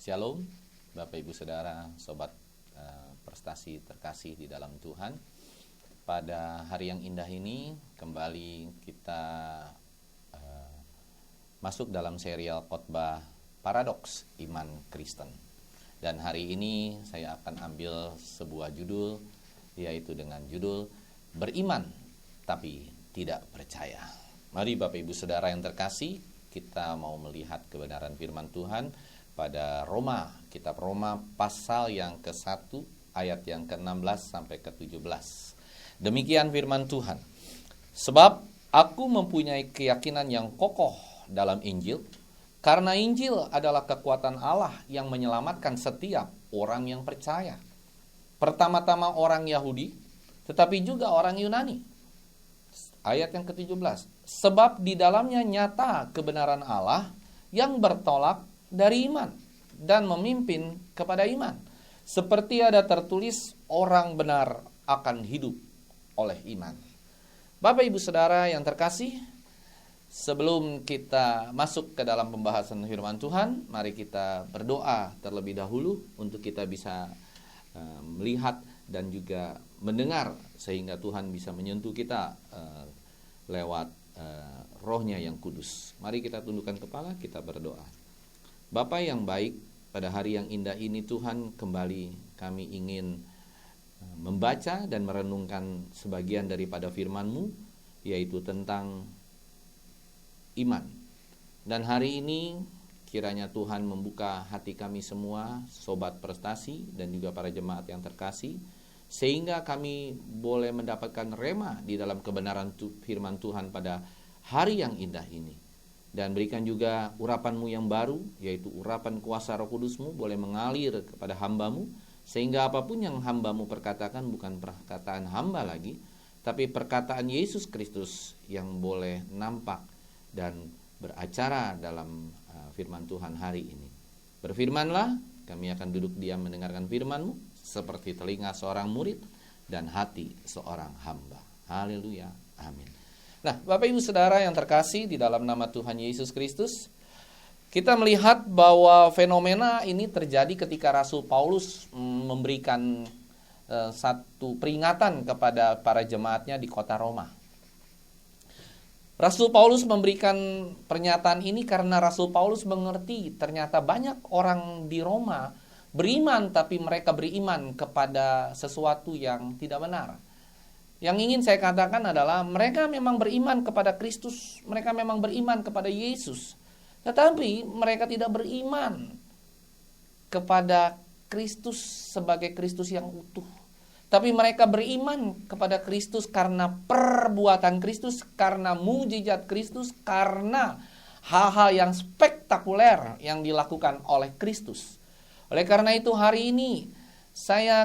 Shalom, Bapak Ibu Saudara, Sobat Prestasi terkasih di dalam Tuhan. Pada hari yang indah ini kembali kita masuk dalam serial khotbah Paradoks Iman Kristen. Dan hari ini saya akan ambil sebuah judul, yaitu dengan judul Beriman Tapi Tidak Percaya. Mari Bapak Ibu Saudara yang terkasih, kita mau melihat kebenaran firman Tuhan pada Roma, kitab Roma pasal yang ke-1 ayat yang ke-16 sampai ke-17. Demikian firman Tuhan. Sebab aku mempunyai keyakinan yang kokoh dalam Injil, karena Injil adalah kekuatan Allah yang menyelamatkan setiap orang yang percaya. Pertama-tama orang Yahudi, tetapi juga orang Yunani. Ayat yang ke-17. Sebab di dalamnya nyata kebenaran Allah yang bertolak dari iman dan memimpin kepada iman. Seperti ada tertulis, orang benar akan hidup oleh iman. Bapak Ibu Saudara yang terkasih, sebelum kita masuk ke dalam pembahasan firman Tuhan, mari kita berdoa terlebih dahulu untuk kita bisa melihat dan juga mendengar, sehingga Tuhan bisa menyentuh kita lewat rohnya yang kudus. Mari kita tundukkan kepala, kita berdoa. Bapa yang baik, pada hari yang indah ini Tuhan, kembali kami ingin membaca dan merenungkan sebagian daripada firman-Mu, yaitu tentang iman. Dan hari ini kiranya Tuhan membuka hati kami semua, sobat prestasi dan juga para jemaat yang terkasih, sehingga kami boleh mendapatkan rema di dalam kebenaran firman Tuhan pada hari yang indah ini. Dan berikan juga urapan-Mu yang baru, yaitu urapan kuasa Roh Kudus-Mu boleh mengalir kepada hamba-Mu, sehingga apapun yang hamba-Mu perkatakan bukan perkataan hamba lagi, tapi perkataan Yesus Kristus yang boleh nampak dan beracara dalam firman Tuhan hari ini. Berfirmanlah, kami akan duduk diam mendengarkan firman-Mu, seperti telinga seorang murid dan hati seorang hamba. Haleluya, amin. Nah, Bapak Ibu Saudara yang terkasih di dalam nama Tuhan Yesus Kristus, kita melihat bahwa fenomena ini terjadi ketika Rasul Paulus memberikan satu peringatan kepada para jemaatnya di kota Roma. Rasul Paulus memberikan pernyataan ini karena Rasul Paulus mengerti ternyata banyak orang di Roma beriman, tapi mereka beriman kepada sesuatu yang tidak benar. Yang ingin saya katakan adalah mereka memang beriman kepada Kristus, mereka memang beriman kepada Yesus, tetapi mereka tidak beriman kepada Kristus sebagai Kristus yang utuh. Tapi mereka beriman kepada Kristus karena perbuatan Kristus, karena mujizat Kristus, karena hal-hal yang spektakuler yang dilakukan oleh Kristus. Oleh karena itu hari ini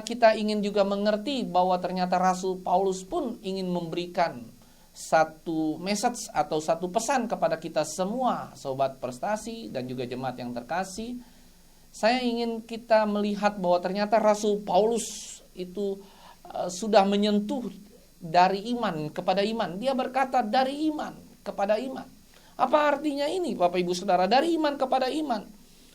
kita ingin juga mengerti bahwa ternyata Rasul Paulus pun ingin memberikan satu message atau satu pesan kepada kita semua, sobat prestasi dan juga jemaat yang terkasih. Saya ingin kita melihat bahwa ternyata Rasul Paulus itu sudah menyentuh dari iman kepada iman. Dia berkata dari iman kepada iman. Apa artinya ini Bapak Ibu Saudara? Dari iman kepada iman.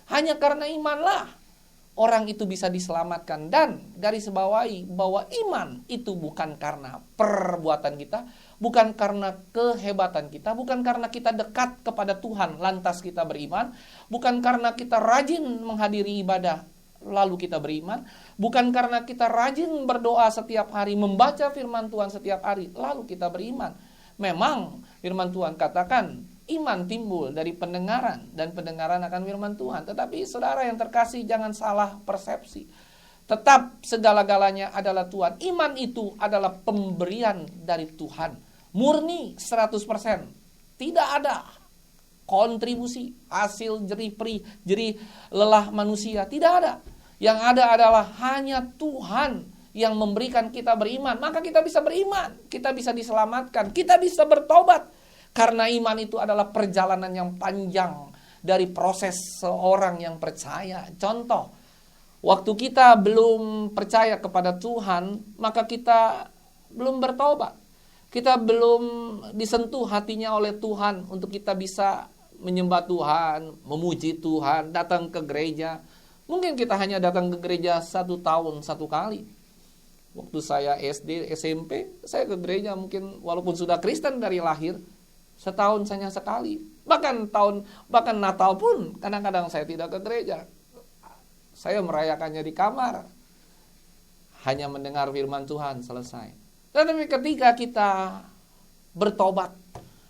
Hanya karena imanlah orang itu bisa diselamatkan. Dan garis bawahi bahwa iman itu bukan karena perbuatan kita, bukan karena kehebatan kita, bukan karena kita dekat kepada Tuhan lantas kita beriman, bukan karena kita rajin menghadiri ibadah lalu kita beriman, bukan karena kita rajin berdoa setiap hari, membaca firman Tuhan setiap hari lalu kita beriman. Memang firman Tuhan katakan iman timbul dari pendengaran, dan pendengaran akan firman Tuhan. Tetapi saudara yang terkasih, jangan salah persepsi. Tetap segala-galanya adalah Tuhan. Iman itu adalah pemberian dari Tuhan. Murni 100%. Tidak ada kontribusi, hasil jerih lelah manusia. Tidak ada. Yang ada adalah hanya Tuhan yang memberikan kita beriman. Maka kita bisa beriman, kita bisa diselamatkan, kita bisa bertobat. Karena iman itu adalah perjalanan yang panjang dari proses seorang yang percaya. Contoh, waktu kita belum percaya kepada Tuhan, maka kita belum bertobat. Kita belum disentuh hatinya oleh Tuhan untuk kita bisa menyembah Tuhan, memuji Tuhan, datang ke gereja, Mungkin kita hanya datang ke gereja 1 tahun 1 kali. Waktu saya SD, SMP, saya ke gereja mungkin walaupun sudah Kristen dari lahir, setahun hanya sekali. Bahkan Natal pun kadang-kadang saya tidak ke gereja. Saya merayakannya di kamar. Hanya mendengar firman Tuhan, selesai. Tetapi ketika kita bertobat,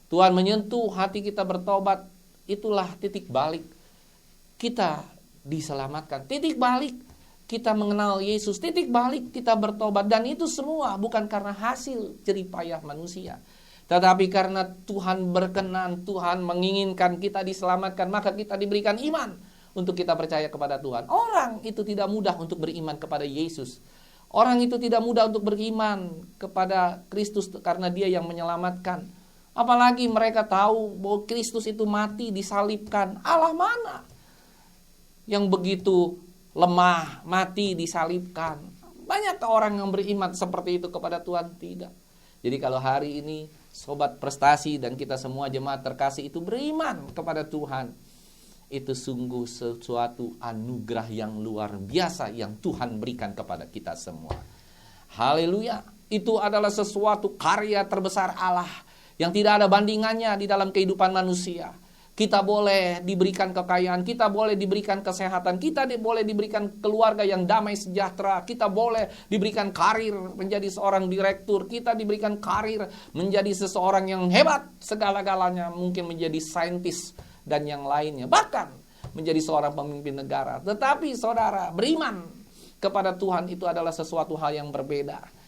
Tuhan menyentuh hati kita bertobat, itulah titik balik kita diselamatkan. Titik balik kita mengenal Yesus, titik balik kita bertobat. Dan itu semua bukan karena hasil jerih payah manusia, tetapi karena Tuhan berkenan, Tuhan menginginkan kita diselamatkan, maka kita diberikan iman untuk kita percaya kepada Tuhan. Orang itu tidak mudah untuk beriman kepada Yesus. Orang itu tidak mudah untuk beriman kepada Kristus karena Dia yang menyelamatkan. Apalagi mereka tahu bahwa Kristus itu mati, disalibkan. Allah mana yang begitu lemah, mati, disalibkan? Banyak orang yang beriman seperti itu kepada Tuhan? Tidak. Jadi kalau hari ini sobat prestasi dan kita semua jemaat terkasih itu beriman kepada Tuhan, itu sungguh sesuatu anugerah yang luar biasa yang Tuhan berikan kepada kita semua. Haleluya. Itu adalah sesuatu karya terbesar Allah yang tidak ada bandingannya di dalam kehidupan manusia. Kita boleh diberikan kekayaan, kita boleh diberikan kesehatan, kita boleh diberikan keluarga yang damai sejahtera, kita boleh diberikan karir menjadi seorang direktur, kita diberikan karir menjadi seseorang yang hebat segala-galanya, mungkin menjadi saintis dan yang lainnya, bahkan menjadi seorang pemimpin negara. Tetapi saudara, beriman kepada Tuhan itu adalah sesuatu hal yang berbeda.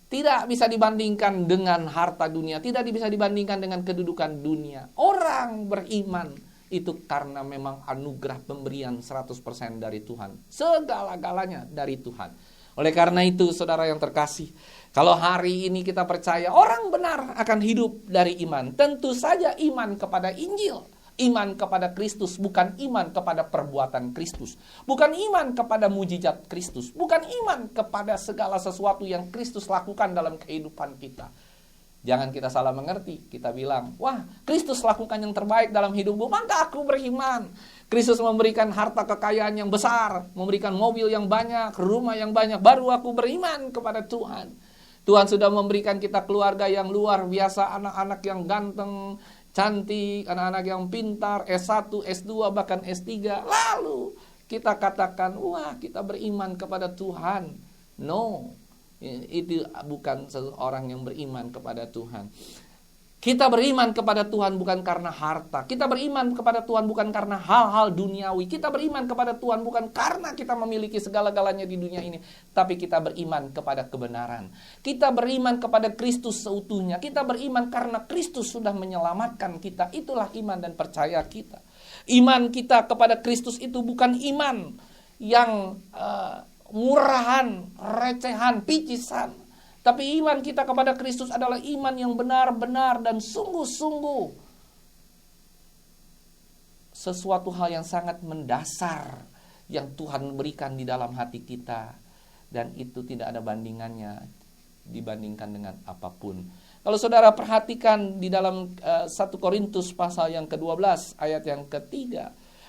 Tidak bisa dibandingkan dengan harta dunia, tidak bisa dibandingkan dengan kedudukan dunia. Orang beriman itu karena memang anugerah pemberian 100% dari Tuhan. Segala-galanya dari Tuhan. Oleh karena itu saudara yang terkasih, kalau hari ini kita percaya orang benar akan hidup dari iman, tentu saja iman kepada Injil. Iman kepada Kristus, bukan iman kepada perbuatan Kristus, bukan iman kepada mujizat Kristus, bukan iman kepada segala sesuatu yang Kristus lakukan dalam kehidupan kita. Jangan kita salah mengerti. Kita bilang, wah, Kristus lakukan yang terbaik dalam hidupmu, maka aku beriman. Kristus memberikan harta kekayaan yang besar, memberikan mobil yang banyak, rumah yang banyak, baru aku beriman kepada Tuhan. Tuhan sudah memberikan kita keluarga yang luar biasa, anak-anak yang ganteng, cantik, anak-anak yang pintar, S1, S2, bahkan S3. Lalu kita katakan, wah, kita beriman kepada Tuhan. No, itu bukan seorang yang beriman kepada Tuhan. Kita beriman kepada Tuhan bukan karena harta. Kita beriman kepada Tuhan bukan karena hal-hal duniawi. Kita beriman kepada Tuhan bukan karena kita memiliki segala-galanya di dunia ini. Tapi kita beriman kepada kebenaran. Kita beriman kepada Kristus seutuhnya. Kita beriman karena Kristus sudah menyelamatkan kita. Itulah iman dan percaya kita. Iman kita kepada Kristus itu bukan iman yang murahan, recehan, picisan. Tapi iman kita kepada Kristus adalah iman yang benar-benar dan sungguh-sungguh. Sesuatu hal yang sangat mendasar yang Tuhan berikan di dalam hati kita. Dan itu tidak ada bandingannya dibandingkan dengan apapun. Kalau saudara perhatikan di dalam 1 Korintus pasal yang ke-12 ayat yang ke-3.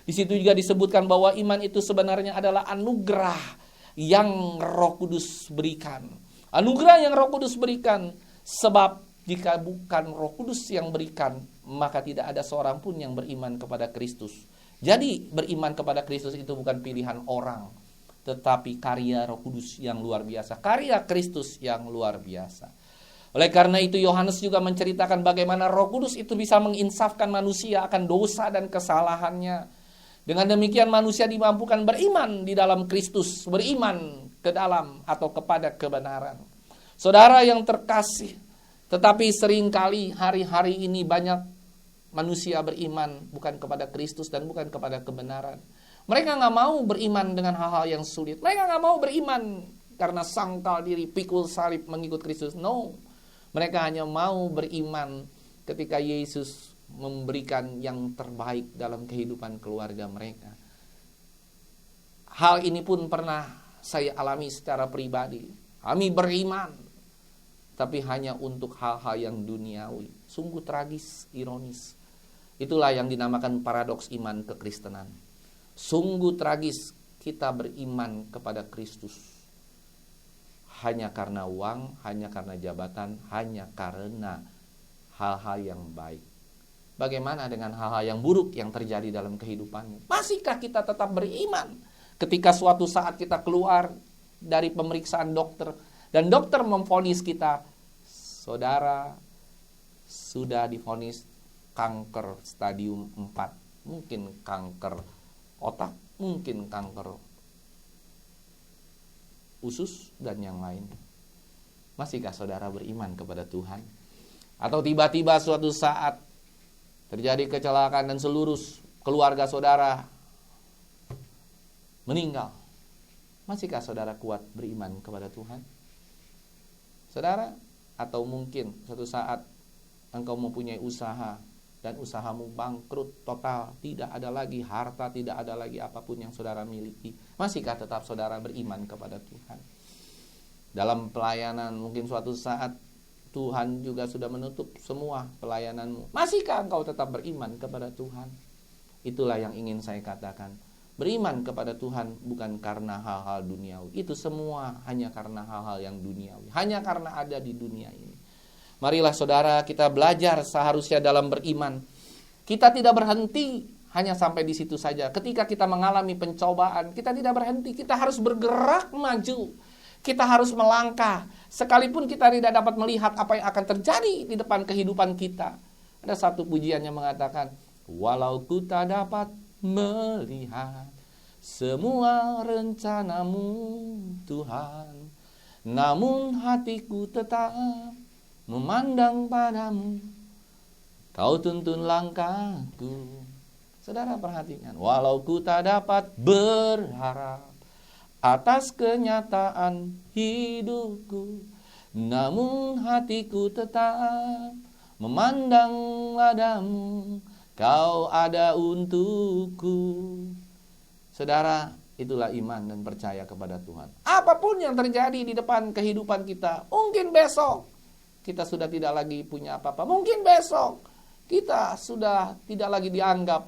Di situ juga disebutkan bahwa iman itu sebenarnya adalah anugerah yang Roh Kudus berikan. Anugerah yang Roh Kudus berikan, sebab jika bukan Roh Kudus yang berikan, maka tidak ada seorang pun yang beriman kepada Kristus. Jadi beriman kepada Kristus itu bukan pilihan orang, tetapi karya Roh Kudus yang luar biasa, karya Kristus yang luar biasa. Oleh karena itu Yohanes juga menceritakan bagaimana Roh Kudus itu bisa menginsafkan manusia akan dosa dan kesalahannya. Dengan demikian manusia dimampukan beriman di dalam Kristus, beriman ke dalam atau kepada kebenaran. Saudara yang terkasih, tetapi seringkali hari-hari ini banyak manusia beriman bukan kepada Kristus dan bukan kepada kebenaran. Mereka gak mau beriman dengan hal-hal yang sulit. Mereka gak mau beriman karena sangkal diri, pikul salib mengikut Kristus. No, mereka hanya mau beriman ketika Yesus memberikan yang terbaik dalam kehidupan keluarga mereka. Hal ini pun pernah saya alami secara pribadi. Kami beriman, tapi hanya untuk hal-hal yang duniawi. Sungguh tragis, ironis. Itulah yang dinamakan paradoks iman kekristenan. Sungguh tragis, kita beriman kepada Kristus hanya karena uang, hanya karena jabatan, hanya karena hal-hal yang baik? Bagaimana dengan hal-hal yang buruk yang terjadi dalam kehidupanmu? Masihkah kita tetap beriman ketika suatu saat kita keluar dari pemeriksaan dokter dan dokter memvonis kita, saudara sudah divonis kanker stadium 4, mungkin kanker otak, mungkin kanker usus dan yang lain. Masihkah saudara beriman kepada Tuhan? Atau tiba-tiba suatu saat terjadi kecelakaan dan seluruh keluarga saudara meninggal. Masihkah saudara kuat beriman kepada Tuhan? Saudara, atau mungkin suatu saat engkau mempunyai usaha dan usahamu bangkrut total, tidak ada lagi harta, tidak ada lagi apapun yang saudara miliki. Masihkah tetap saudara beriman kepada Tuhan? Dalam pelayanan mungkin suatu saat Tuhan juga sudah menutup semua pelayananmu. Masihkah engkau tetap beriman kepada Tuhan? Itulah yang ingin saya katakan. Beriman kepada Tuhan bukan karena hal-hal duniawi. Itu semua hanya karena hal-hal yang duniawi. Hanya karena ada di dunia ini. Marilah saudara, kita belajar seharusnya dalam beriman. Kita tidak berhenti hanya sampai di situ saja. Ketika kita mengalami pencobaan, kita tidak berhenti. Kita harus bergerak maju. Kita harus melangkah. Sekalipun kita tidak dapat melihat apa yang akan terjadi di depan kehidupan kita. Ada satu pujian yang mengatakan, walau ku tak dapat melihat semua rencanamu Tuhan, namun hatiku tetap memandang padamu, kau tuntun langkahku. Saudara perhatikan, walau ku tak dapat berharap atas kenyataan hidupku, namun hatiku tetap memandang padamu, kau ada untukku. Saudara, itulah iman dan percaya kepada Tuhan. Apapun yang terjadi di depan kehidupan kita, mungkin besok kita sudah tidak lagi punya apa-apa. Mungkin besok kita sudah tidak lagi dianggap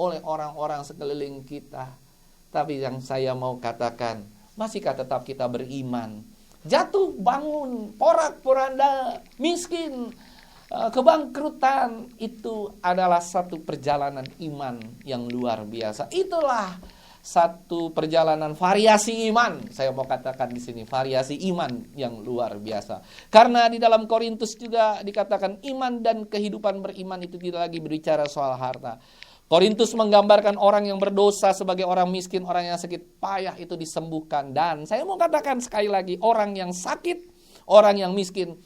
oleh orang-orang sekeliling kita. Tapi yang saya mau katakan, masihkah tetap kita beriman? Jatuh, bangun, porak-poranda, miskin, kebangkrutan, itu adalah satu perjalanan iman yang luar biasa. Itulah satu perjalanan variasi iman. Saya mau katakan di sini variasi iman yang luar biasa. Karena di dalam Korintus juga dikatakan iman dan kehidupan beriman itu tidak lagi berbicara soal harta. Korintus menggambarkan orang yang berdosa sebagai orang miskin, orang yang sakit payah itu disembuhkan. Dan saya mau katakan sekali lagi, orang yang sakit, orang yang miskin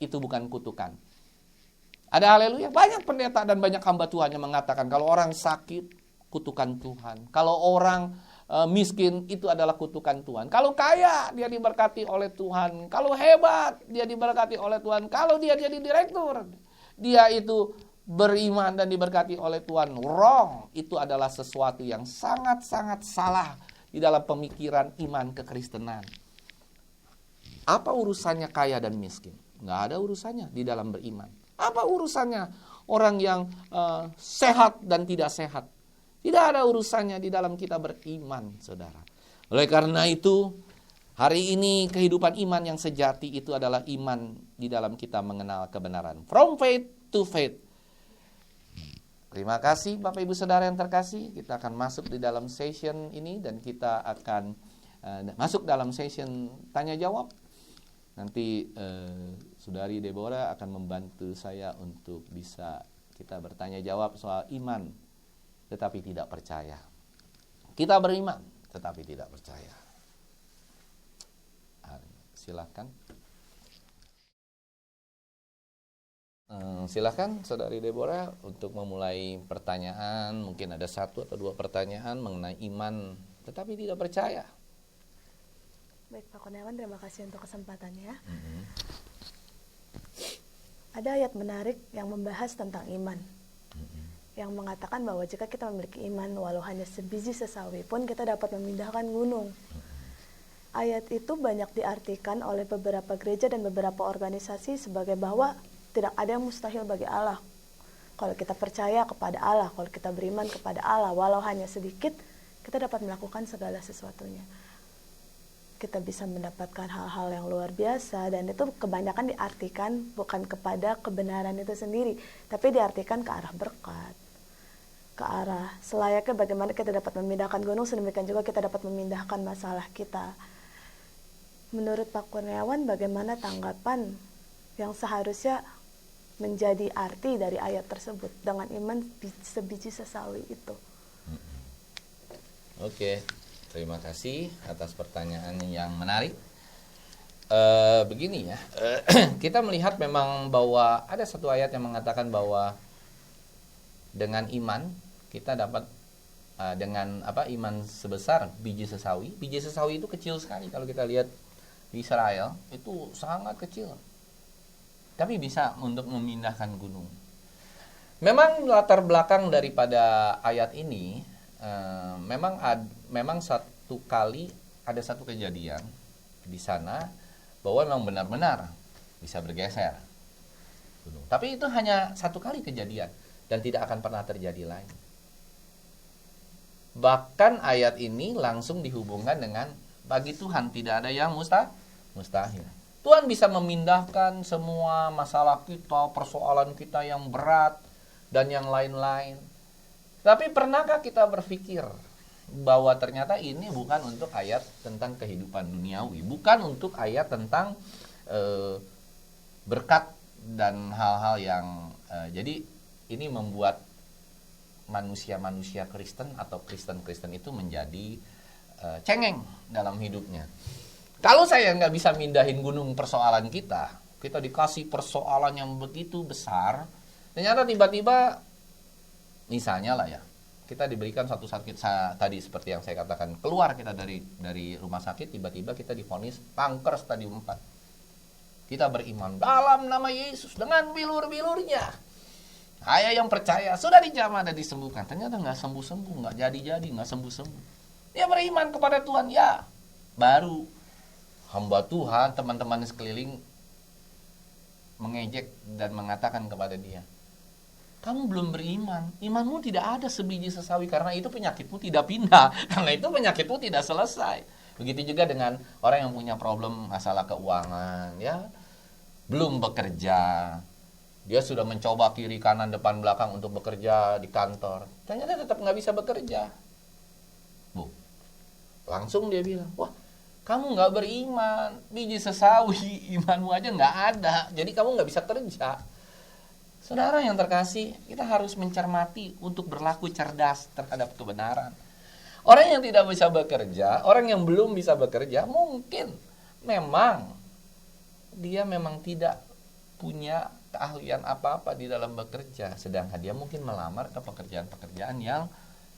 itu bukan kutukan. Ada haleluya. Banyak pendeta dan banyak hamba Tuhan yang mengatakan kalau orang sakit, kutukan Tuhan. Kalau orang miskin, itu adalah kutukan Tuhan. Kalau kaya, dia diberkati oleh Tuhan. Kalau hebat, dia diberkati oleh Tuhan. Kalau dia jadi direktur, dia itu beriman dan diberkati oleh Tuhan. Wrong. Itu adalah sesuatu yang sangat-sangat salah di dalam pemikiran iman kekristenan. Apa urusannya kaya dan miskin? Nggak ada urusannya di dalam beriman. Apa urusannya orang yang sehat dan tidak sehat? Tidak ada urusannya di dalam kita beriman, saudara. Oleh karena itu, hari ini kehidupan iman yang sejati itu adalah iman di dalam kita mengenal kebenaran. From faith to faith. Terima kasih Bapak Ibu Saudara yang terkasih. Kita akan masuk di dalam session ini dan kita akan masuk dalam session tanya jawab. Nanti Saudari Deborah akan membantu saya untuk bisa kita bertanya jawab soal iman tetapi tidak percaya. Kita beriman tetapi tidak percaya. Silakan. Silakan Saudari Deborah untuk memulai pertanyaan. Mungkin ada 1 atau 2 pertanyaan mengenai iman tetapi tidak percaya. Baik Pak Kurniawan, terima kasih untuk kesempatannya. Ada ayat menarik yang membahas tentang iman. Yang mengatakan bahwa jika kita memiliki iman walau hanya sebiji sesawi pun kita dapat memindahkan gunung. Ayat itu banyak diartikan oleh beberapa gereja dan beberapa organisasi sebagai bahwa tidak ada yang mustahil bagi Allah. Kalau kita percaya kepada Allah, kalau kita beriman kepada Allah, walau hanya sedikit, kita dapat melakukan segala sesuatunya. Kita bisa mendapatkan hal-hal yang luar biasa, dan itu kebanyakan diartikan bukan kepada kebenaran itu sendiri, tapi diartikan ke arah berkat, ke arah selayaknya bagaimana kita dapat memindahkan gunung, sedemikian juga kita dapat memindahkan masalah kita. Menurut Pak Kurniawan, bagaimana tanggapan yang seharusnya menjadi arti dari ayat tersebut dengan iman sebiji sesawi itu? Oke, terima kasih atas pertanyaan yang menarik. Begini ya, kita melihat memang bahwa ada satu ayat yang mengatakan bahwa dengan iman kita dapat dengan iman sebesar biji sesawi. Biji sesawi itu kecil sekali kalau kita lihat di Israel, itu sangat kecil. Tapi bisa untuk memindahkan gunung. Memang latar belakang daripada ayat ini memang satu kali ada satu kejadian di sana bahwa memang benar-benar bisa bergeser gunung. Tapi itu hanya satu kali kejadian dan tidak akan pernah terjadi lagi. Bahkan ayat ini langsung dihubungkan dengan bagi Tuhan tidak ada yang mustahil. Tuhan bisa memindahkan semua masalah kita, persoalan kita yang berat dan yang lain-lain. Tapi pernahkah kita berpikir bahwa ternyata ini bukan untuk ayat tentang kehidupan duniawi, bukan untuk ayat tentang berkat dan hal-hal yang jadi ini membuat manusia-manusia Kristen atau Kristen-Kristen itu menjadi cengeng dalam hidupnya. Kalau saya nggak bisa mindahin gunung persoalan kita dikasih persoalan yang begitu besar, ternyata tiba-tiba misalnya lah ya, kita diberikan satu sakit tadi seperti yang saya katakan, keluar kita dari rumah sakit, tiba-tiba kita divonis kanker stadium 4. Kita beriman dalam nama Yesus dengan bilur-bilurnya. Saya yang percaya sudah dijamah dan disembuhkan. Ternyata nggak sembuh-sembuh, nggak jadi-jadi, nggak sembuh-sembuh. Dia beriman kepada Tuhan, ya baru hamba Tuhan, teman-teman sekeliling mengejek dan mengatakan kepada dia, kamu belum beriman, imanmu tidak ada sebiji sesawi, karena itu penyakitmu tidak pindah, karena itu penyakitmu tidak selesai. Begitu juga dengan orang yang punya problem masalah keuangan, ya, belum bekerja, dia sudah mencoba kiri kanan depan belakang untuk bekerja di kantor, ternyata tetap nggak bisa bekerja. Langsung dia bilang, wah, kamu nggak beriman, biji sesawi, imanmu aja nggak ada, jadi kamu nggak bisa kerja. Saudara yang terkasih, kita harus mencermati untuk berlaku cerdas terhadap kebenaran. Orang yang tidak bisa bekerja, orang yang belum bisa bekerja, mungkin memang dia memang tidak punya keahlian apa-apa di dalam bekerja, sedangkan dia mungkin melamar ke pekerjaan-pekerjaan yang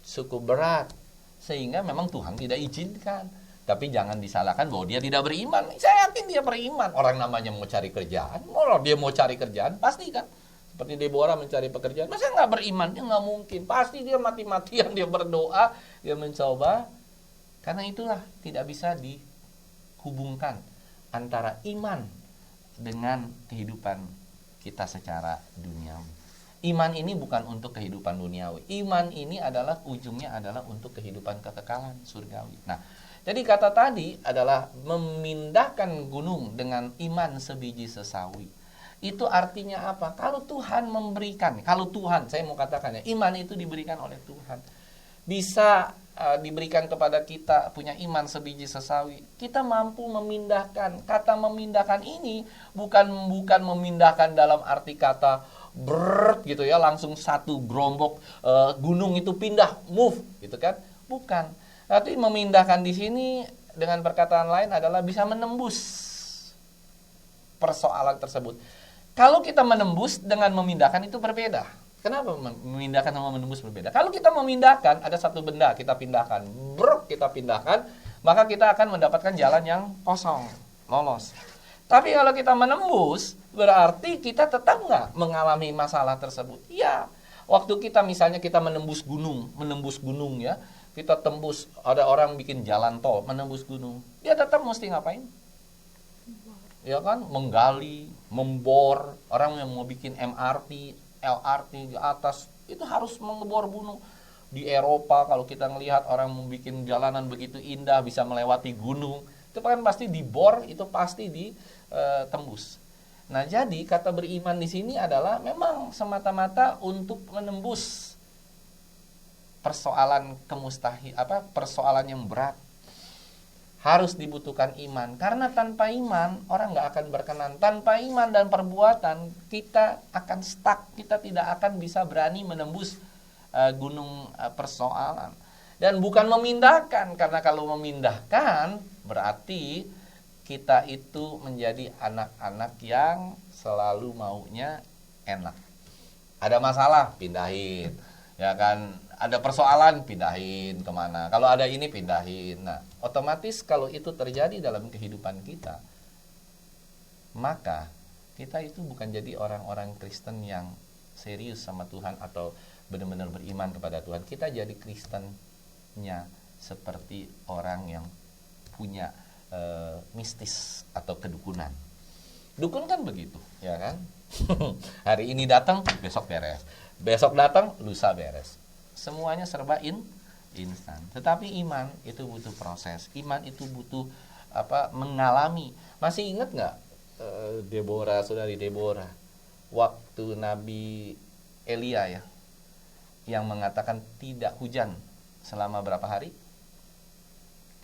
cukup berat, sehingga memang Tuhan tidak izinkan. Tapi jangan disalahkan bahwa dia tidak beriman. Saya yakin dia beriman. Orang namanya mau cari kerjaan, dia mau cari kerjaan, pasti kan. Seperti Deborah mencari pekerjaan, masa nggak beriman? Ya nggak mungkin. Pasti dia mati-matian, dia berdoa, dia mencoba. Karena itulah tidak bisa dihubungkan antara iman dengan kehidupan kita secara duniawi. Iman ini bukan untuk kehidupan duniawi. Iman ini adalah ujungnya adalah untuk kehidupan kekekalan surgawi. Nah, jadi kata tadi adalah memindahkan gunung dengan iman sebiji sesawi. Itu artinya apa? Kalau Tuhan memberikan, kalau Tuhan, saya mau katakannya, iman itu diberikan oleh Tuhan. Bisa diberikan kepada kita punya iman sebiji sesawi. Kita mampu memindahkan. Kata memindahkan ini bukan memindahkan dalam arti kata gitu ya, langsung satu gerombok gunung itu pindah, move gitu kan? Bukan. Tapi memindahkan di sini dengan perkataan lain adalah bisa menembus persoalan tersebut. Kalau kita menembus dengan memindahkan itu berbeda. Kenapa memindahkan sama menembus berbeda? Kalau kita memindahkan, ada satu benda kita pindahkan, kita pindahkan, maka kita akan mendapatkan jalan yang kosong, lolos. Tapi kalau kita menembus, berarti kita tetap nggak mengalami masalah tersebut. Ya, waktu kita misalnya kita menembus gunung ya, kita tembus, ada orang bikin jalan tol, menembus gunung, dia tetap mesti ngapain? Ya kan, menggali, membor. Orang yang mau bikin MRT, LRT di atas, itu harus mengebor Di Eropa kalau kita ngelihat orang membuat jalanan begitu indah, bisa melewati gunung, itu kan pasti dibor, itu pasti ditembus. Nah, jadi kata beriman di sini adalah memang semata-mata untuk menembus persoalan persoalan yang berat. Harus dibutuhkan iman, karena tanpa iman orang nggak akan berkenan. Tanpa iman dan perbuatan kita akan stuck, kita tidak akan bisa berani menembus gunung persoalan. Dan bukan memindahkan, karena kalau memindahkan berarti kita itu menjadi anak-anak yang selalu maunya enak. Ada masalah, pindahin, ya kan? Ada persoalan, pindahin kemana. Kalau ada ini, pindahin. Nah, otomatis kalau itu terjadi dalam kehidupan kita, maka kita itu bukan jadi orang-orang Kristen yang serius sama Tuhan atau benar-benar beriman kepada Tuhan. Kita jadi Kristennya seperti orang yang punya mistis atau kedukunan. Dukun kan begitu, ya kan? Hari ini datang, besok beres. Besok datang, lusa beres. Semuanya serba instan. Tetapi iman itu butuh proses. Iman itu butuh mengalami. Masih ingat nggak saudari Deborah, waktu Nabi Elia ya, yang mengatakan tidak hujan selama berapa hari?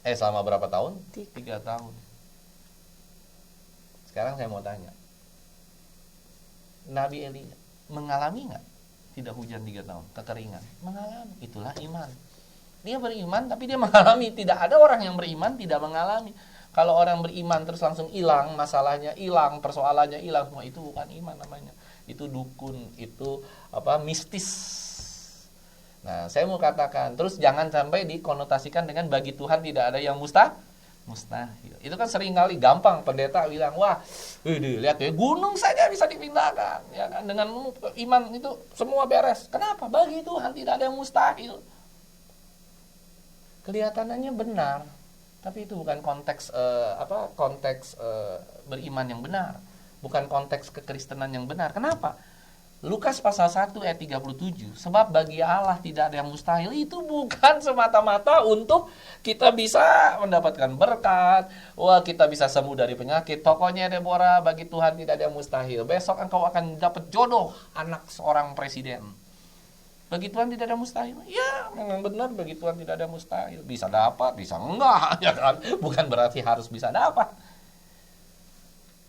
Selama berapa tahun? 3 tahun. Sekarang saya mau tanya, Nabi Elia mengalami nggak tidak hujan 3 tahun, kekeringan? Mengalami. Itulah iman. Dia beriman tapi dia mengalami. Tidak ada orang yang beriman tidak mengalami. Kalau orang beriman terus langsung hilang, masalahnya hilang, persoalannya hilang, semua itu bukan iman namanya. Itu dukun, itu mistis. Nah, saya mau katakan, terus jangan sampai dikonotasikan dengan bagi Tuhan tidak ada yang mustahil. Itu kan sering kali gampang pendeta bilang, wah, lihat ya, gunung saja bisa dipindahkan, ya kan? Dengan iman itu semua beres. Kenapa? Bagi Tuhan tidak ada yang mustahil. Kelihatannya benar, tapi itu bukan konteks beriman yang benar, bukan konteks kekristenan yang benar. Kenapa? Lukas pasal 1 ayat 37, sebab bagi Allah tidak ada yang mustahil. Itu bukan semata-mata untuk kita bisa mendapatkan berkat, kita bisa sembuh dari penyakit. Pokoknya Deborah, bagi Tuhan tidak ada yang mustahil. Besok engkau akan dapat jodoh anak seorang presiden. Bagi Tuhan tidak ada mustahil. Ya, memang benar, bagi Tuhan tidak ada mustahil. Bisa dapat, bisa enggak, ya kan? Bukan berarti harus bisa dapat.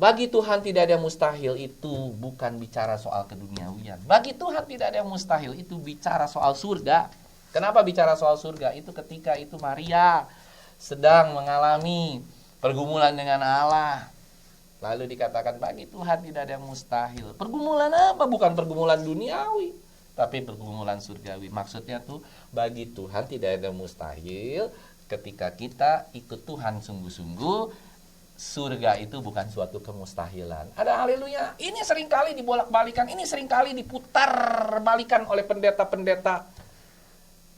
Bagi Tuhan tidak ada yang mustahil, itu bukan bicara soal keduniawian. Bagi Tuhan tidak ada yang mustahil, itu bicara soal surga. Kenapa bicara soal surga? Itu ketika itu Maria sedang mengalami pergumulan dengan Allah. Lalu dikatakan bagi Tuhan tidak ada yang mustahil. Pergumulan apa? Bukan pergumulan duniawi, tapi pergumulan surgawi. Maksudnya tuh bagi Tuhan tidak ada yang mustahil ketika kita ikut Tuhan sungguh-sungguh. Surga itu bukan suatu kemustahilan. Ada haleluya. Ini seringkali dibolak-balikan, ini seringkali diputar balikan oleh pendeta-pendeta.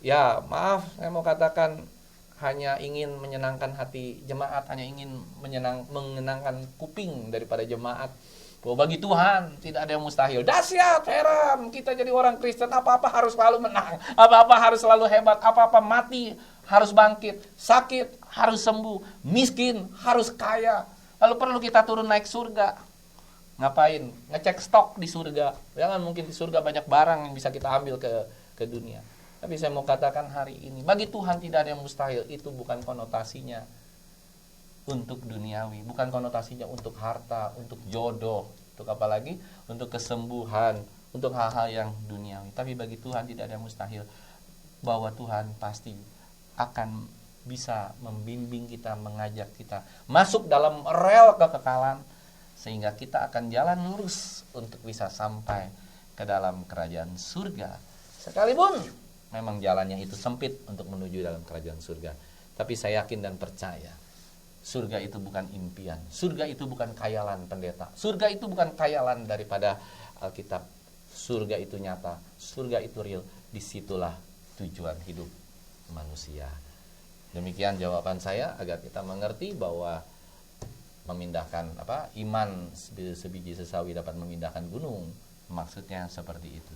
Ya, maaf, saya mau katakan hanya ingin menyenangkan hati jemaat, hanya ingin menyenangkan kuping daripada jemaat. Bahwa bagi Tuhan tidak ada yang mustahil. Dahsyat, heran, kita jadi orang Kristen apa-apa harus selalu menang, apa-apa harus selalu hebat, apa-apa mati harus bangkit, sakit harus sembuh, miskin harus kaya. Lalu perlu kita turun naik surga. Ngapain? Ngecek stok di surga. Jangan mungkin di surga banyak barang yang bisa kita ambil ke dunia. Tapi saya mau katakan hari ini, bagi Tuhan tidak ada yang mustahil. Itu bukan konotasinya untuk duniawi, bukan konotasinya untuk harta, untuk jodoh, untuk apa lagi? Untuk kesembuhan, untuk hal-hal yang duniawi. Tapi bagi Tuhan tidak ada yang mustahil. Bahwa Tuhan pasti akan bisa membimbing kita, mengajak kita masuk dalam rel kekekalan, sehingga kita akan jalan lurus untuk bisa sampai ke dalam kerajaan surga. Sekalipun memang jalannya itu sempit untuk menuju dalam kerajaan surga, tapi saya yakin dan percaya surga itu bukan impian, surga itu bukan khayalan pendeta, surga itu bukan khayalan daripada Alkitab. Surga itu nyata, surga itu real. Disitulah tujuan hidup manusia. Demikian jawaban saya agar kita mengerti bahwa memindahkan iman sebiji sesawi dapat memindahkan gunung. Maksudnya seperti itu.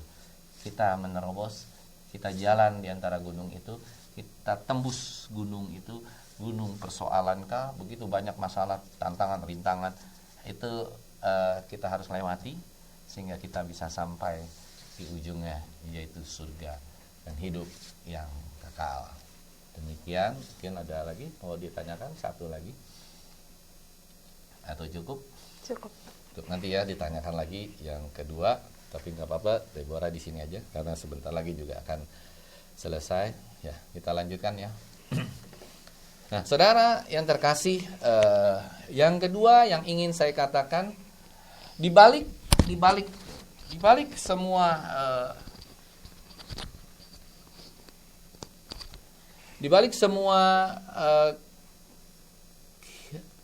Kita menerobos kita jalan di antara gunung itu, kita tembus gunung itu, gunung persoalan kah, begitu banyak masalah, tantangan, rintangan, itu kita harus lewati sehingga kita bisa sampai di ujungnya, yaitu surga dan hidup yang kekal. Demikian, mungkin ada lagi mau ditanyakan satu lagi atau cukup? Cukup. Nanti ya ditanyakan lagi yang kedua, tapi nggak apa-apa, Deborah di sini aja karena sebentar lagi juga akan selesai. Ya, kita lanjutkan ya. Nah, saudara yang terkasih, yang kedua yang ingin saya katakan, di balik semua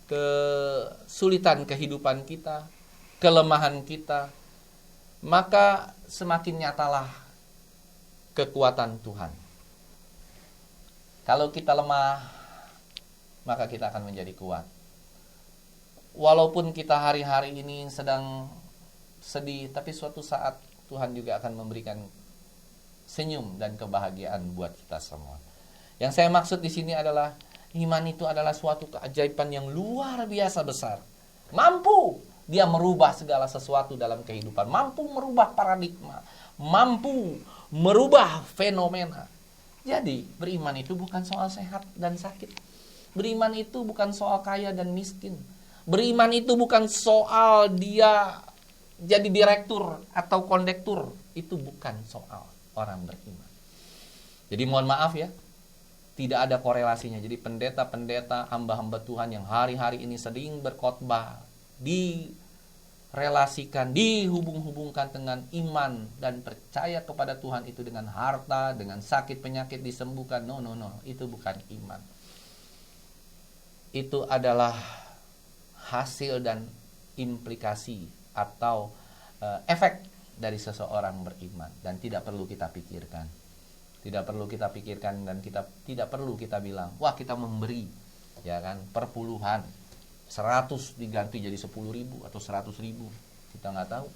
kesulitan kehidupan kita, kelemahan kita, maka semakin nyatalah kekuatan Tuhan. Kalau kita lemah, maka kita akan menjadi kuat. Walaupun kita hari-hari ini sedang sedih, tapi suatu saat Tuhan juga akan memberikan senyum dan kebahagiaan buat kita semua. Yang saya maksud di sini adalah iman itu adalah suatu keajaiban yang luar biasa besar. Mampu dia merubah segala sesuatu dalam kehidupan, mampu merubah paradigma, mampu merubah fenomena. Jadi beriman itu bukan soal sehat dan sakit. Beriman itu bukan soal kaya dan miskin. Beriman itu bukan soal dia jadi direktur atau kondektur. Itu bukan soal orang beriman. Jadi mohon maaf ya, tidak ada korelasinya. Jadi pendeta-pendeta, hamba-hamba Tuhan yang hari-hari ini sering berkhotbah, direlasikan, dihubung-hubungkan dengan iman dan percaya kepada Tuhan itu dengan harta, dengan sakit penyakit disembuhkan. No, itu bukan iman. Itu adalah hasil dan implikasi atau efek dari seseorang beriman, dan tidak perlu kita pikirkan. Tidak perlu kita pikirkan dan kita tidak perlu kita bilang, wah kita memberi, ya kan, perpuluhan 100 diganti jadi 10.000 atau 100.000. Kita nggak tahu.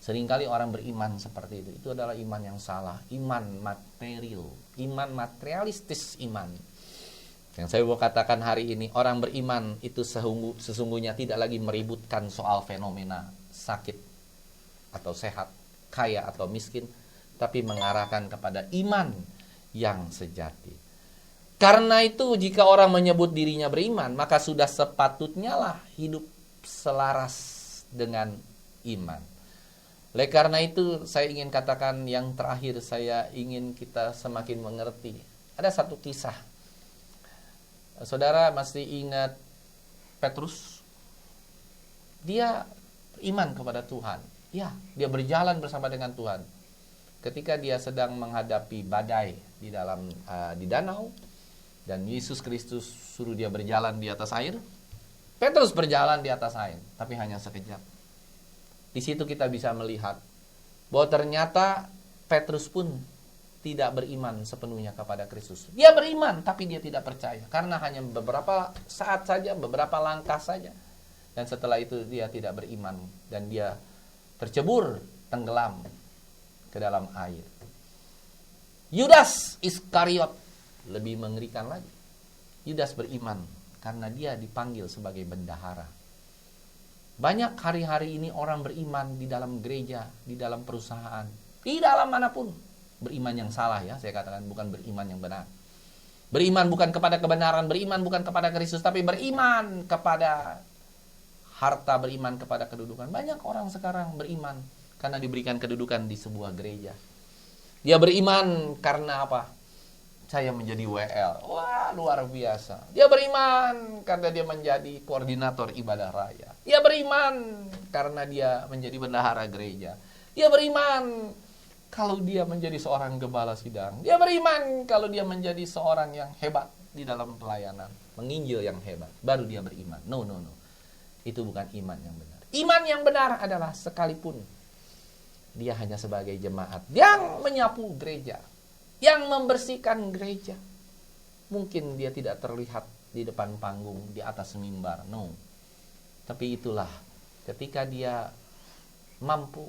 Seringkali orang beriman seperti itu. Itu adalah iman yang salah, iman material, iman materialistis iman. Yang saya mau katakan hari ini, orang beriman itu sesungguhnya tidak lagi meributkan soal fenomena sakit atau sehat, kaya atau miskin, tapi mengarahkan kepada iman yang sejati. Karena itu jika orang menyebut dirinya beriman, maka sudah sepatutnya lah hidup selaras dengan iman. Oleh karena itu saya ingin katakan yang terakhir, saya ingin kita semakin mengerti. Ada satu kisah. Saudara masih ingat Petrus? Dia iman kepada Tuhan. Ya, dia berjalan bersama dengan Tuhan. Ketika dia sedang menghadapi badai di danau, dan Yesus Kristus suruh dia berjalan di atas air, Petrus berjalan di atas air, tapi hanya sekejap. Di situ kita bisa melihat bahwa ternyata Petrus pun tidak beriman sepenuhnya kepada Kristus. Dia beriman, tapi dia tidak percaya, karena hanya beberapa saat saja, beberapa langkah saja. Dan setelah itu dia tidak beriman, dan dia tercebur, tenggelam ke dalam air. Yudas Iskariot lebih mengerikan lagi. Yudas beriman karena dia dipanggil sebagai bendahara. Banyak hari-hari ini orang beriman di dalam gereja, di dalam perusahaan, di dalam manapun. Beriman yang salah ya, saya katakan, bukan beriman yang benar. Beriman bukan kepada kebenaran, beriman bukan kepada Kristus, tapi beriman kepada harta, beriman kepada kedudukan. Banyak orang sekarang beriman karena diberikan kedudukan di sebuah gereja. Dia beriman karena apa? Saya menjadi WL. Wah, luar biasa. Dia beriman karena dia menjadi koordinator ibadah raya. Dia beriman karena dia menjadi bendahara gereja. Dia beriman kalau dia menjadi seorang gembala sidang. Dia beriman kalau dia menjadi seorang yang hebat di dalam pelayanan, menginjil yang hebat. Baru dia beriman. No. Itu bukan iman yang benar. Iman yang benar adalah sekalipun dia hanya sebagai jemaat yang menyapu gereja, yang membersihkan gereja. Mungkin dia tidak terlihat di depan panggung, di atas mimbar. No. Tapi itulah ketika dia mampu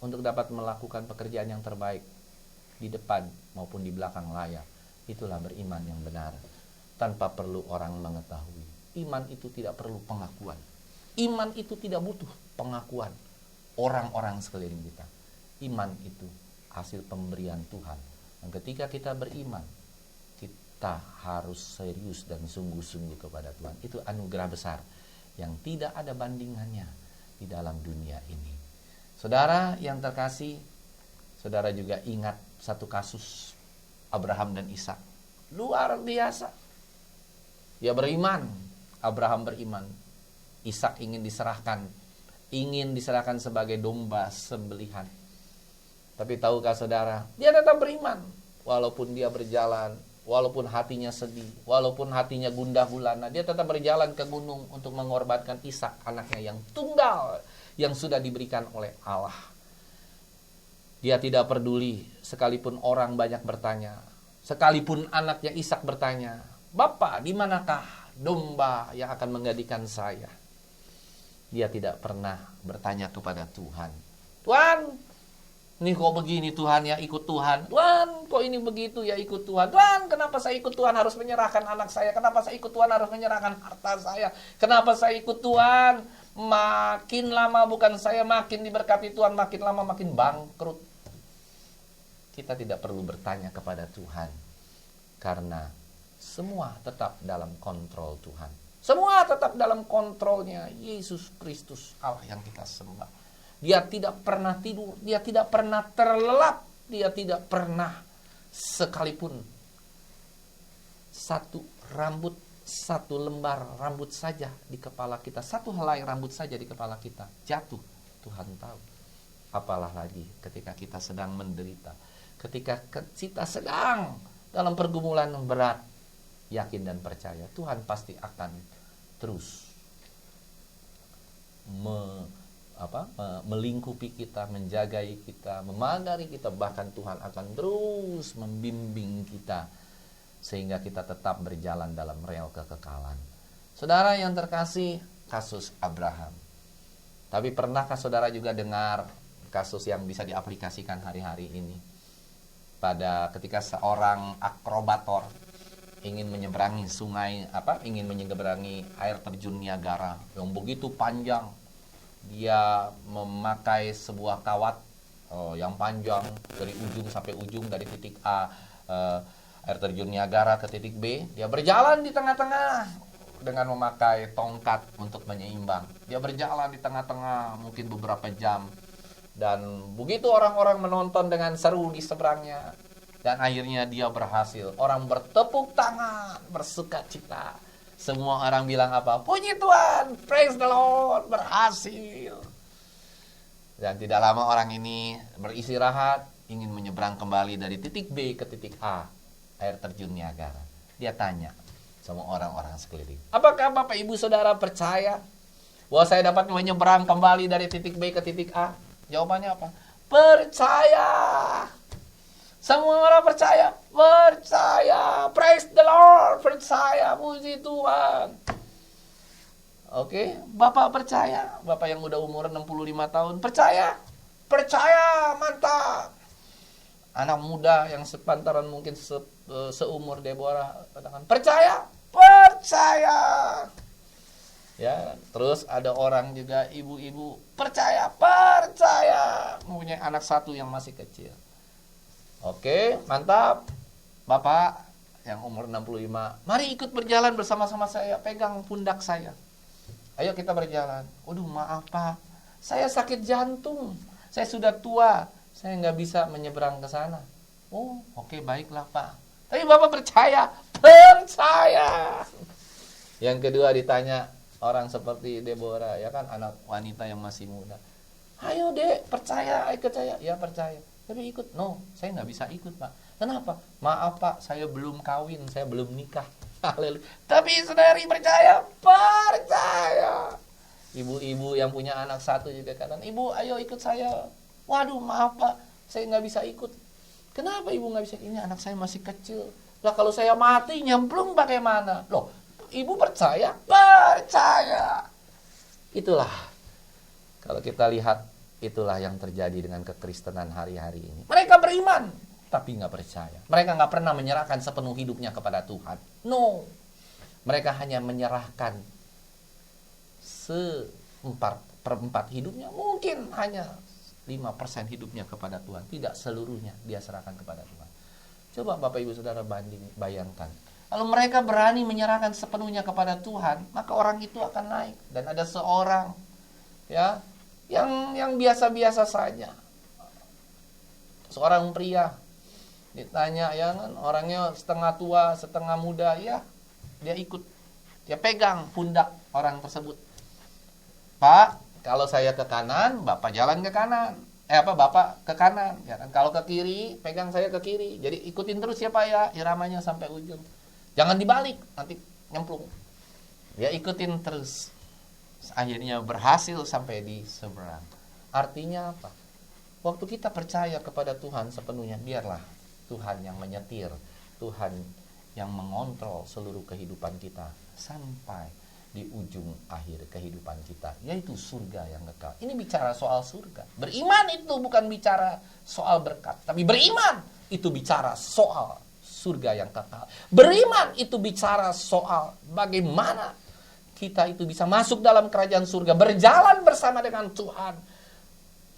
untuk dapat melakukan pekerjaan yang terbaik, di depan maupun di belakang layar. Itulah beriman yang benar, tanpa perlu orang mengetahui. Iman itu tidak perlu pengakuan. Iman itu tidak butuh pengakuan orang-orang sekeliling kita. Iman itu hasil pemberian Tuhan. Dan ketika kita beriman, kita harus serius dan sungguh-sungguh kepada Tuhan. Itu anugerah besar yang tidak ada bandingannya di dalam dunia ini. Saudara yang terkasih, saudara juga ingat satu kasus Abraham dan Ishak. Luar biasa. Dia beriman, Abraham beriman. Ishak ingin diserahkan sebagai domba sembelihan. Tapi tahukah saudara, dia tetap beriman. Walaupun dia berjalan, walaupun hatinya sedih, walaupun hatinya gundah gulana, dia tetap berjalan ke gunung untuk mengorbankan Ishak, anaknya yang tunggal, yang sudah diberikan oleh Allah. Dia tidak peduli, sekalipun orang banyak bertanya, sekalipun anaknya Ishak bertanya, "Bapak, di manakah domba yang akan menggantikan saya?" Dia tidak pernah bertanya kepada Tuhan, "Tuhan, ini kok begini Tuhan, ya ikut Tuhan. Tuhan, kok ini begitu, ya ikut Tuhan. Tuhan, kenapa saya ikut Tuhan harus menyerahkan anak saya? Kenapa saya ikut Tuhan harus menyerahkan harta saya? Kenapa saya ikut Tuhan? Makin lama bukan saya makin diberkati Tuhan, makin lama makin bangkrut." Kita tidak perlu bertanya kepada Tuhan, karena semua tetap dalam kontrol Tuhan. Semua tetap dalam kontrolnya Yesus Kristus, Allah yang kita sembah. Dia tidak pernah tidur, dia tidak pernah terlelap, dia tidak pernah sekalipun satu lembar rambut saja di kepala kita, satu helai rambut saja di kepala kita jatuh, Tuhan tahu. Apalah lagi ketika kita sedang menderita, ketika kita sedang dalam pergumulan berat, yakin dan percaya Tuhan pasti akan terus melingkupi kita, menjagai kita, memagari kita, bahkan Tuhan akan terus membimbing kita sehingga kita tetap berjalan dalam rel kekekalan. Saudara yang terkasih, kasus Abraham. Tapi pernahkah saudara juga dengar kasus yang bisa diaplikasikan hari-hari ini? Ketika seorang akrobator ingin menyeberangi ingin menyeberangi air terjun Niagara yang begitu panjang. Dia memakai sebuah kawat yang panjang dari ujung sampai ujung, dari titik A air terjun Niagara ke titik B. Dia berjalan di tengah-tengah dengan memakai tongkat untuk menyeimbang. Dia berjalan di tengah-tengah mungkin beberapa jam. Dan begitu orang-orang menonton dengan seru di seberangnya, dan akhirnya dia berhasil. Orang bertepuk tangan, bersukacita. Semua orang bilang apa? Puji Tuhan, praise the Lord, berhasil. Dan tidak lama orang ini beristirahat, ingin menyeberang kembali dari titik B ke titik A, air terjun Niagara. Dia tanya sama orang-orang sekeliling, "Apakah Bapak Ibu Saudara percaya bahwa saya dapat menyeberang kembali dari titik B ke titik A?" Jawabannya apa? "Percaya." Semua orang percaya, praise the Lord, percaya, puji Tuhan. Oke, Bapak percaya, Bapak yang udah umur 65 tahun, percaya, mantap. Anak muda yang sepantaran mungkin seumur Deborah, katakan, percaya. Ya, terus ada orang juga, ibu-ibu, percaya, mempunyai anak satu yang masih kecil. Oke, mantap. Bapak yang umur 65, mari ikut berjalan bersama-sama saya, pegang pundak saya. Ayo kita berjalan. Waduh, maaf Pak, saya sakit jantung, saya sudah tua, saya nggak bisa menyeberang ke sana. Oh, oke, baiklah Pak. Tapi Bapak percaya. Yang kedua ditanya orang seperti Deborah, ya kan, anak wanita yang masih muda. Ayo Dek, percaya, ikut saya. Ya percaya. Tapi ikut, no, saya nggak bisa ikut Pak. Kenapa? Maaf Pak, saya belum kawin, saya belum nikah. Haleluya. Tapi saudari percaya. Ibu-ibu yang punya anak satu juga kadang, "Ibu, ayo ikut saya." "Waduh, maaf Pak, saya nggak bisa ikut." "Kenapa Ibu nggak bisa? Ini anak saya masih kecil. Lah kalau saya mati nyemplung bagaimana?" Loh, Ibu percaya? Itulah, kalau kita lihat, itulah yang terjadi dengan kekristenan hari-hari ini. Mereka beriman, tapi nggak percaya. Mereka nggak pernah menyerahkan sepenuh hidupnya kepada Tuhan. No. Mereka hanya menyerahkan seperempat hidupnya. Mungkin hanya 5% hidupnya kepada Tuhan. Tidak seluruhnya dia serahkan kepada Tuhan. Coba Bapak Ibu Saudara bayangkan. Kalau mereka berani menyerahkan sepenuhnya kepada Tuhan, maka orang itu akan naik. Dan ada seorang ya yang biasa-biasa saja. Seorang pria ditanya, ya kan, orangnya setengah tua, setengah muda, ya dia ikut. Dia pegang pundak orang tersebut. Pak, kalau saya ke kanan, Bapak jalan ke kanan. Bapak ke kanan, ya kan? Kalau ke kiri, pegang saya ke kiri. Jadi ikutin terus ya Pak ya, iramanya sampai ujung. Jangan dibalik, nanti nyemplung. Dia ikutin terus. Akhirnya berhasil sampai di seberang. Artinya apa? Waktu kita percaya kepada Tuhan sepenuhnya, biarlah Tuhan yang menyetir, Tuhan yang mengontrol seluruh kehidupan kita sampai di ujung akhir kehidupan kita, yaitu surga yang kekal. Ini bicara soal surga. Beriman itu bukan bicara soal berkat, tapi beriman itu bicara soal surga yang kekal. Beriman itu bicara soal bagaimana kita itu bisa masuk dalam kerajaan surga, berjalan bersama dengan Tuhan,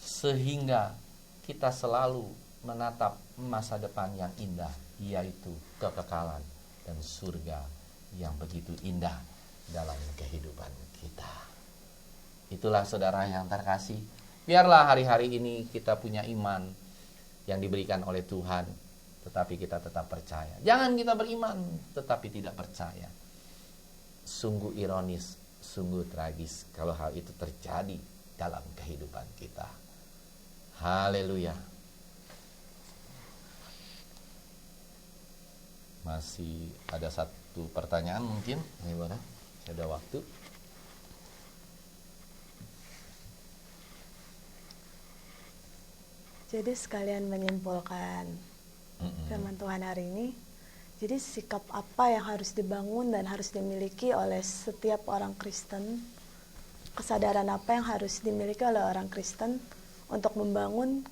sehingga kita selalu menatap masa depan yang indah, yaitu kekekalan dan surga yang begitu indah dalam kehidupan kita. Itulah saudara yang terkasih, biarlah hari-hari ini kita punya iman yang diberikan oleh Tuhan, tetapi kita tetap percaya. Jangan kita beriman tetapi tidak percaya. Sungguh ironis, sungguh tragis kalau hal itu terjadi dalam kehidupan kita. Haleluya. Masih ada satu pertanyaan mungkin, gimana? Ada waktu. Jadi sekalian menyimpulkan firman Tuhan hari ini. Jadi sikap apa yang harus dibangun dan harus dimiliki oleh setiap orang Kristen? Kesadaran apa yang harus dimiliki oleh orang Kristen untuk membangun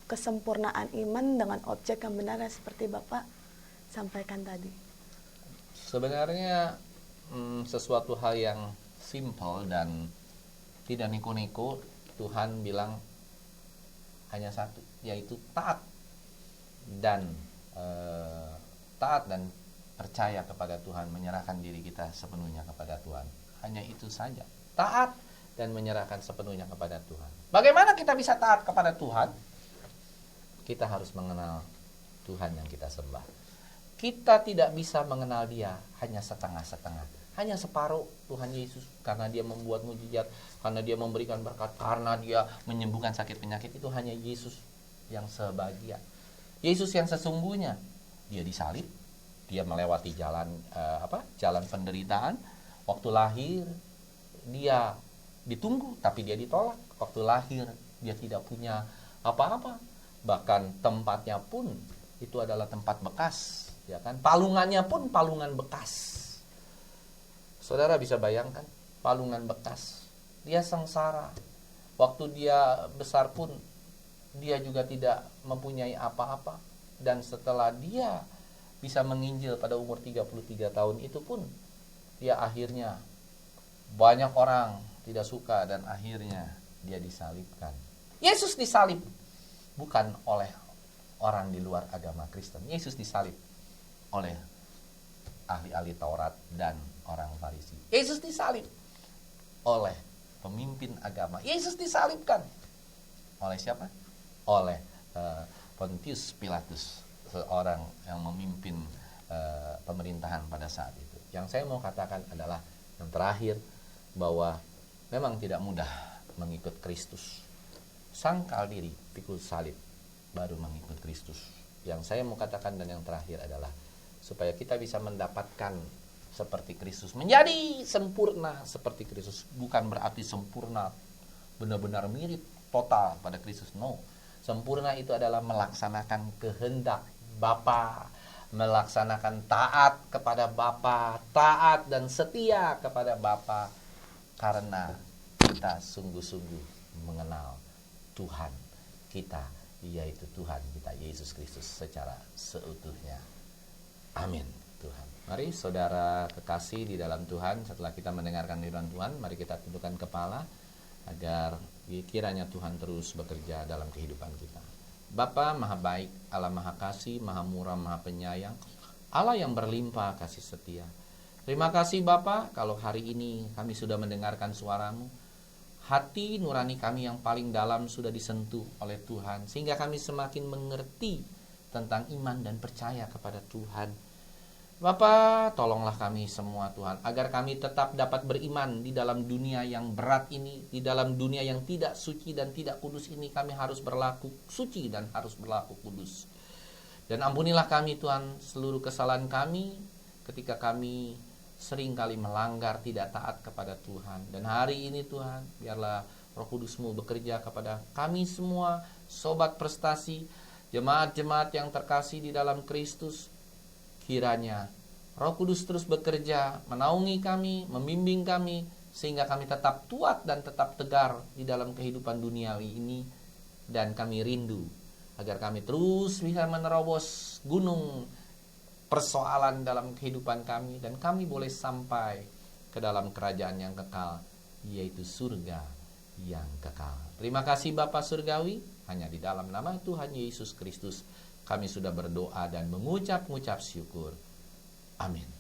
kesempurnaan iman dengan objek yang benar seperti Bapak sampaikan tadi? Sebenarnya sesuatu hal yang simple dan tidak neko-neko. Tuhan bilang hanya satu, yaitu taat dan percaya kepada Tuhan, menyerahkan diri kita sepenuhnya kepada Tuhan. Hanya itu saja, taat dan menyerahkan sepenuhnya kepada Tuhan. Bagaimana kita bisa taat kepada Tuhan? Kita harus mengenal Tuhan yang kita sembah. Kita tidak bisa mengenal Dia hanya setengah-setengah, hanya separuh Tuhan Yesus, karena Dia membuat mujizat, karena Dia memberikan berkat, karena Dia menyembuhkan sakit penyakit. Itu hanya Yesus yang sebagian. Yesus yang sesungguhnya, Dia disalib, Dia melewati jalan penderitaan. Waktu lahir Dia ditunggu, tapi Dia ditolak. Waktu lahir Dia tidak punya apa-apa, bahkan tempatnya pun itu adalah tempat bekas, ya kan? Palungannya pun palungan bekas. Saudara bisa bayangkan, palungan bekas. Dia sengsara. Waktu Dia besar pun Dia juga tidak mempunyai apa-apa. Dan setelah Dia bisa menginjil pada umur 33 tahun itu pun, Dia akhirnya banyak orang tidak suka dan akhirnya Dia disalibkan. Yesus disalib bukan oleh orang di luar agama Kristen. Yesus disalib oleh ahli-ahli Taurat dan orang Farisi. Yesus disalib oleh pemimpin agama. Yesus disalibkan oleh siapa? Oleh Pontius Pilatus, seorang yang memimpin pemerintahan pada saat itu. Yang saya mau katakan adalah yang terakhir, bahwa memang tidak mudah mengikut Kristus. Sangkal diri, pikul salib, baru mengikut Kristus. Yang saya mau katakan dan yang terakhir adalah supaya kita bisa mendapatkan seperti Kristus, menjadi sempurna seperti Kristus. Bukan berarti sempurna benar-benar mirip total pada Kristus. No. Sempurna itu adalah melaksanakan kehendak Bapa, melaksanakan taat kepada Bapa, taat dan setia kepada Bapa, karena kita sungguh-sungguh mengenal Tuhan kita yaitu Tuhan kita Yesus Kristus secara seutuhnya. Amin. Tuhan. Mari saudara kekasih di dalam Tuhan, setelah kita mendengarkan firman Tuhan, mari kita tundukkan kepala agar kiranya Tuhan terus bekerja dalam kehidupan kita. Bapa Maha Baik, Allah Maha Kasih, Maha Murah, Maha Penyayang, Allah yang berlimpah kasih setia. Terima kasih Bapa, kalau hari ini kami sudah mendengarkan suara-Mu, hati nurani kami yang paling dalam sudah disentuh oleh Tuhan, sehingga kami semakin mengerti tentang iman dan percaya kepada Tuhan. Bapa, tolonglah kami semua Tuhan, agar kami tetap dapat beriman di dalam dunia yang berat ini, di dalam dunia yang tidak suci dan tidak kudus ini. Kami harus berlaku suci dan harus berlaku kudus. Dan ampunilah kami Tuhan seluruh kesalahan kami ketika kami sering kali melanggar, tidak taat kepada Tuhan. Dan hari ini Tuhan, biarlah Roh Kudus-Mu bekerja kepada kami semua, sobat prestasi, jemaat-jemaat yang terkasih di dalam Kristus. Kiranya Roh Kudus terus bekerja, menaungi kami, membimbing kami, sehingga kami tetap kuat dan tetap tegar di dalam kehidupan duniawi ini. Dan kami rindu agar kami terus bisa menerobos gunung persoalan dalam kehidupan kami, dan kami boleh sampai ke dalam kerajaan yang kekal, yaitu surga yang kekal. Terima kasih Bapa Surgawi, hanya di dalam nama Tuhan Yesus Kristus kami sudah berdoa dan mengucap syukur. Amin.